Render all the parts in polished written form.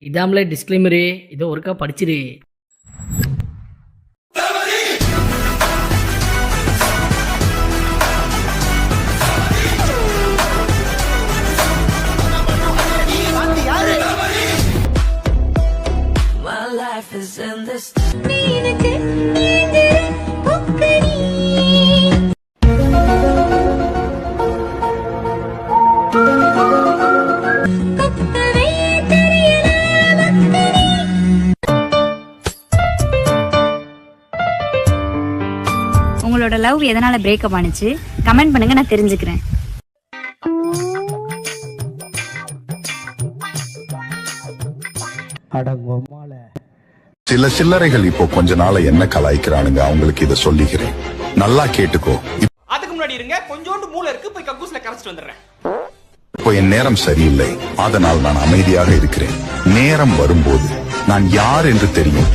இதாமலே disclaimer, இதோ ஒருக்கா படிச்சிரு. உங்களோட லவ் எதனால பிரேக்கப் ஆனிச்சு கமெண்ட் பண்ணுங்க, நான் தெரிஞ்சுக்கிறேன். சில சில்லறைகள் இப்போ கொஞ்ச நாள என்ன கலாய்க்கிறானுங்க, அவங்களுக்கு இத சொல்லிக்கிறேன், நல்லா கேட்டுக்கோ. அதுக்கு முன்னாடி இருங்க, கொஞ்சோண்டு மூளை இருக்கு, போய் கக்கூஸ்ல கரைச்சிட்டு வந்துடுறேன். இப்போ என் நேரம் சரியில்லை, அதனால் நான் அமைதியாக இருக்கிறேன். நேரம் வரும்போது நான் யார் என்று தெரியும்.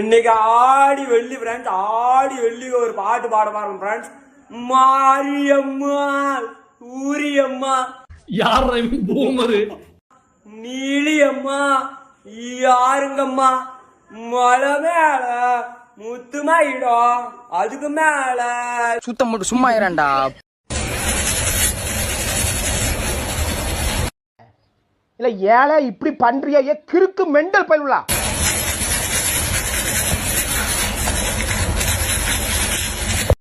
இன்னைக்கு ஆடி வெள்ளி ஃப்ரெண்ட்ஸ், ஆடி வெள்ளிக்கு ஒரு பாட்டு பாட பாருங்க ஃப்ரெண்ட்ஸ். மாரியம்மா, சூரியம்மா, யார் பூமரு, நீலியம்மா, யாருங்கம்மா, மலை மேல முத்துமாயிடும், அதுக்கு மேல சுத்தம் மட்டும் சும்மா இரண்டா. இல்ல ஏழை இப்படி பண்றியா? கிறுக்கு மெண்டல் பயிலுலா.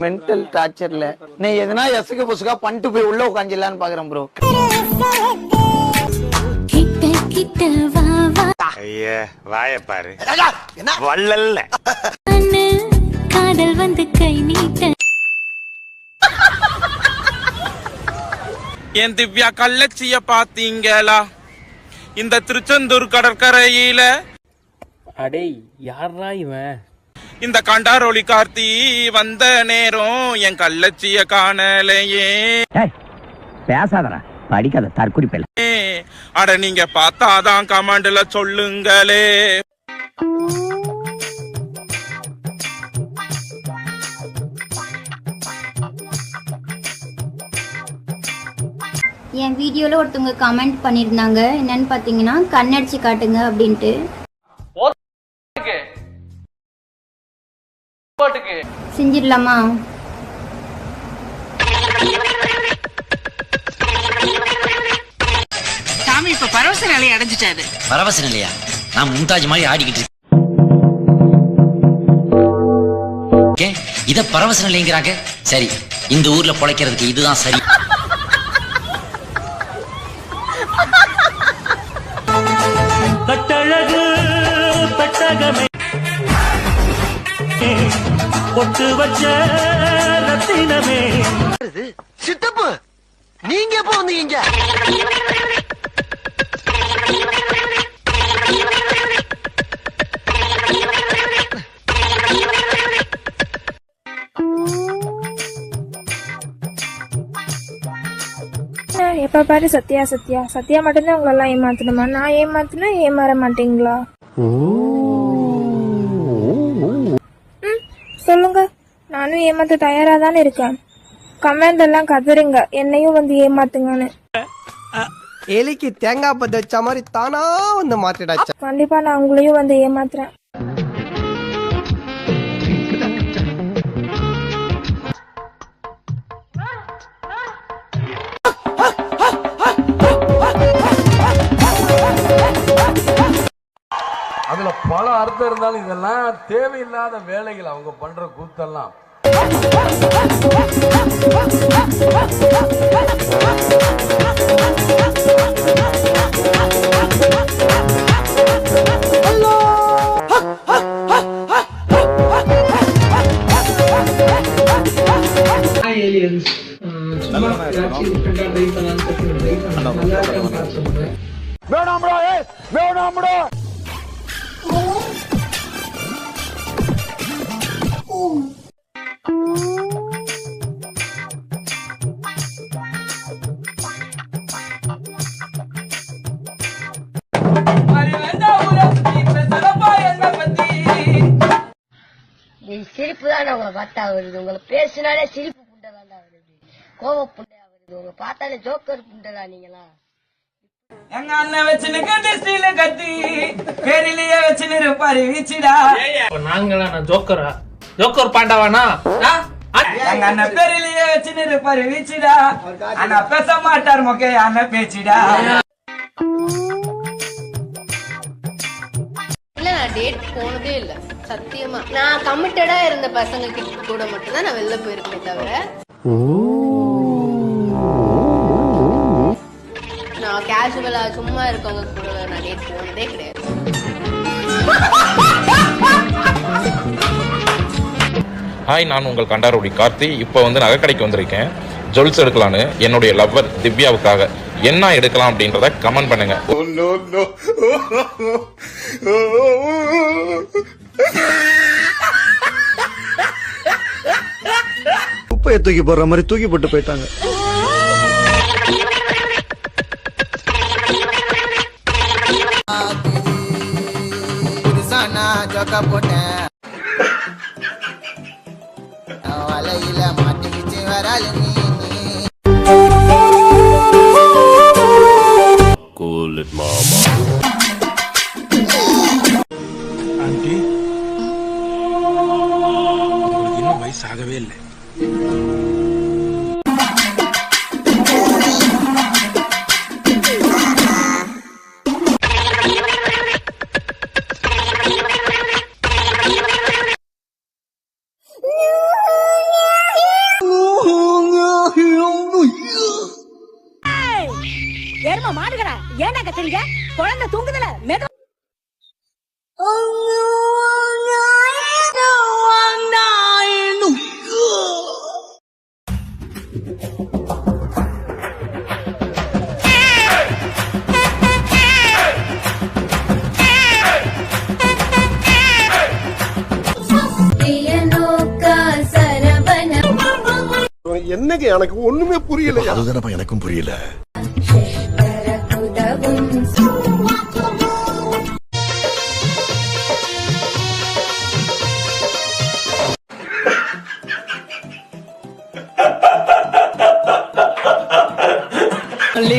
மென்டல் டார்ச்சர்ல நீ எதனா எசுக்கு புசுக்கா பண்ணிட்டு போய் உள்ள உட்காந்துலான்னு பாக்குறேன் ப்ரோ. ஐயா வாய பாரு, வள்ளல்ல காதல் வந்து கை நீட்ட. என் திவ்யா கள்ளச்சிய பாத்தீங்களா இந்த திருச்செந்தூர் கடற்கரையில? அடே யாரா இவன்? இந்த கண்டாரோலி கார்த்தி வந்த நேரம் என் கள்ளச்சிய காணலையே. பேசாதடா, படிக்காத தற்குறி பேல. அட நீங்க பார்த்தாதான் கமாண்ட்ல சொல்லுங்களே. என் வீடியோல ஒருத்தவங்க கமெண்ட் பண்ணிருந்தாங்க, என்னன்னு பாத்தீங்கன்னா கண்ணடிச்சு காட்டுங்க அப்படின்ட்டு. செஞ்சிடலாமா? சாமி இப்ப பரவச நிலையை அடைஞ்சிட்டாரு. பரவச நிலையா? நான் மும்தாஜ் மாதிரி ஆடிக்கிட்டு இருக்கேன். இத பரவச நிலைங்கிறாங்க. சரி, இந்த ஊர்ல பொழைக்கிறதுக்கு இதுதான் சரி. கட்டழகு பெட்டகமே பொட்டு வச்ச ரத்தினமே. சித்தப்பு நீங்க எப்ப வந்தீங்க? எப்ப பாரு சத்யா சத்யா சத்யா மட்டும்தான் உங்களெல்லாம் ஏமாத்தணுமா? நான் ஏமாத்தினா ஏமாற மாட்டீங்களா? சொல்லுங்க, நானும் ஏமாத்த தயாரா தானே இருக்கேன். கமெண்ட் எல்லாம் கதறுங்க, என்னையும் வந்து ஏமாத்துங்கன்னு. எலிக்கு தேங்காய் பத்த வச்ச மாதிரி தானா வந்து மாத்திடாச்சு. கண்டிப்பா நான் உங்களையும் வந்து ஏமாத்துறேன். அதுல பல அர்த்தம் இருந்தாலும் இதெல்லாம் தேவையில்லாத வேலைகள் அவங்க பண்ற கூத்தெல்லாம். சிரிப்பு தான் உங்களை பார்த்தா வருது, உங்களை பேசினாலே சிரிப்பு புண்டலாண்டா வருது, கோவ புண்டையா வருது, உங்களை பார்த்தாலே ஜோக்கர் புண்டலா நீங்களா. எங்க அண்ணன் வச்சுன்னு கட்டில கத்தி பேரிலேயே வச்சுன்னு இருப்பாரு வீச்சுடா. நாங்களா நான் ஜோக்கரா? ஜோக்கர் பாண்டாவானா? எங்க அண்ணன் பேரிலேயே வச்சுன்னு இருப்பாரு வீச்சுடா. ஆனா பேச மாட்டார் மொக்கே அண்ணன் பேச்சுடா. இல்ல நான் டேட் போனதே இல்ல சத்தியமா. நான் கமிட்டடா இருந்த பசங்க கிட்ட கூட மட்டும் தான் நான் வெளில போயிருக்கேன் தவிர நான் கேஷுவலா சும்மா இருக்கவங்க கூட நான் டேட் போனதே கிடையாது. ஹாய், நான் உங்கள் கண்டாரோடி கார்த்தி. இப்போ வந்து நகைக்கடைக்கு வந்திருக்கேன். ஜுவல்ஸ் எடுக்கலான்னு என்னுடைய லவ்வர் திவ்யாவுக்காக. என்ன எடுக்கலாம் அப்படின்றத கமெண்ட் பண்ணுங்க. குப்பையை தூக்கி போடுற மாதிரி தூக்கி போட்டு போயிட்டாங்க. ஜோக்கா போட்டேன் வலையில மாட்டிக்கிச்சு வராது நீ. ஆண்டி, உங்களுக்கு இன்னும் வயசாகவே இல்லை. ஏர்மா மாடுகடா, ஏன்டா கத்துறீங்க? குழந்தை தூங்குதுல மெது. என்னங்க எனக்கு ஒண்ணுமே புரியல. அதுதானப்பா எனக்கும் புரியல.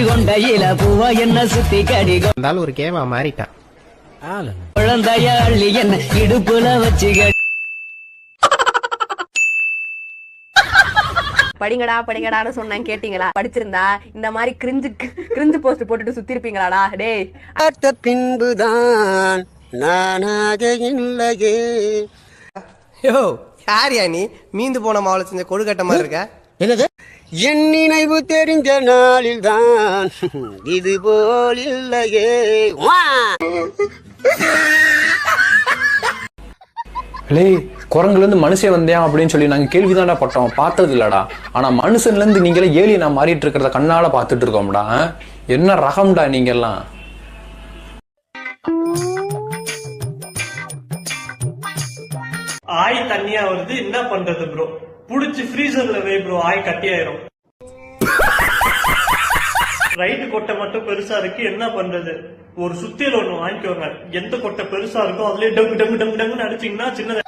கொண்டையில பூவா என்ன சுத்தி கடிகோ இருந்தாலும் ஒரு கேமா மாறிட்டான். குழந்தைய அள்ளி என்ன இடுப்புல வச்சு படிங்கடா படிங்கடான்னு சொன்னேன், கேட்டீங்களா? படிச்சிருந்தா இந்த மாதிரி கிரிஞ்சு போஸ்ட் போட்டுட்டு சுத்தி இருப்பீங்களாடா? டேய், பின்புதான் நானாக இல்லையே. யோ யாரியா நீ? மீந்து போன மாவுல செஞ்ச கொடுக்கட்ட மாதிரி இருக்க. என்னது? என் நினைவு தெரிஞ்ச நாளில் தான் இது போல் இல்லையே. குரங்குல இருந்து மனுஷன் வந்தேன் அப்படின்னு சொல்லி நாங்க கேள்விதான்டா பட்டோம், பார்த்தது இல்லடா. ஆனா மனுஷன்ல இருந்து நீங்களே ஏலியனா மாறிட்டு இருக்கிறத கண்ணால பாத்துட்டு இருக்கோம்டா. என்ன ரகம்டா நீங்க எல்லாம்? ஆய் தண்ணியா வருது, என்ன பண்றது ப்ரோ? புடிச்சு ஃப்ரீசர்ல வை ப்ரோ, ஆய் கட்டியாயிரும். ரைட்டு கொட்டை மட்டும் பெருசா இருக்கு, என்ன பண்றது? ஒரு சுத்தியல் ஒண்ணு வாங்கிக்கோங்க. எந்த கொட்டை பெருசா இருக்கோ அதுலயே டங்கு டங்கு டங்கு டங்குன்னு அடிச்சீங்கன்னா சின்னது